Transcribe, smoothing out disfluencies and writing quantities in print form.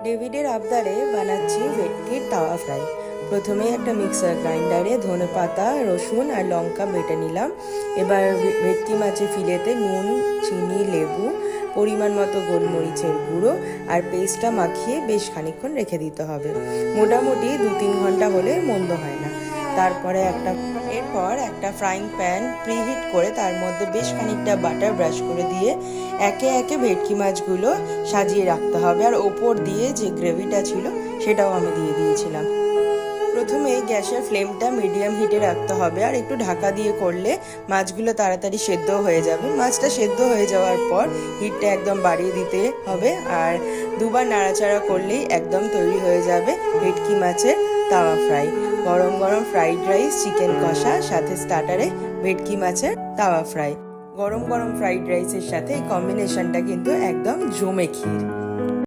ডেভিডের আবদারে বানাচ্ছি ভেটকির তাওয়া ফ্রাই। প্রথমে একটা মিক্সার গ্রাইন্ডারে ধনেপাতা, রসুন আর লঙ্কা বেটে নিলাম। এবার ভেটকি মাছের ফিলেতে নুন, চিনি, লেবু, পরিমাণ মতো গোলমরিচের গুঁড়ো আর পেস্টটা মাখিয়ে বেশ খানিকক্ষণ রেখে দিতে হবে। মোটামুটি 2-3 ঘন্টা হলে মন্দ হয় না। এরপর একটা ফ্রাইং প্যান প্রিহিট করে তার মধ্যে বেশ খানিকটা বাটার ব্রাশ করে দিয়ে একে একে ভেটকি মাছগুলো সাজিয়ে রাখতে হবে। আর ওপর দিয়ে যে গ্রেভিটা ছিল সেটাও আমি দিয়ে দিয়েছিলাম। প্রথমে গ্যাসের ফ্লেমটা মিডিয়াম হিটে রাখতে হবে আর একটু ঢাকা দিয়ে করলে মাছগুলো তাড়াতাড়ি সেদ্ধ হয়ে যাবে। মাছটা সেদ্ধ হয়ে যাওয়ার পর হিটটা একদম বাড়িয়ে দিতে হবে আর দুবার নাড়াচাড়া করলেই একদম তৈরি হয়ে যাবে ভেটকি মাছের তাওয়া ফ্রাই। গরম গরম ফ্রাইড রাইস, চিকেন কষা, সাথে স্টার্টারে ভেটকি মাছের তাওয়া ফ্রাই। গরম গরম ফ্রাইড রাইসের সাথে এই কম্বিনেশনটা কিন্তু একদম জমে ক্ষীর।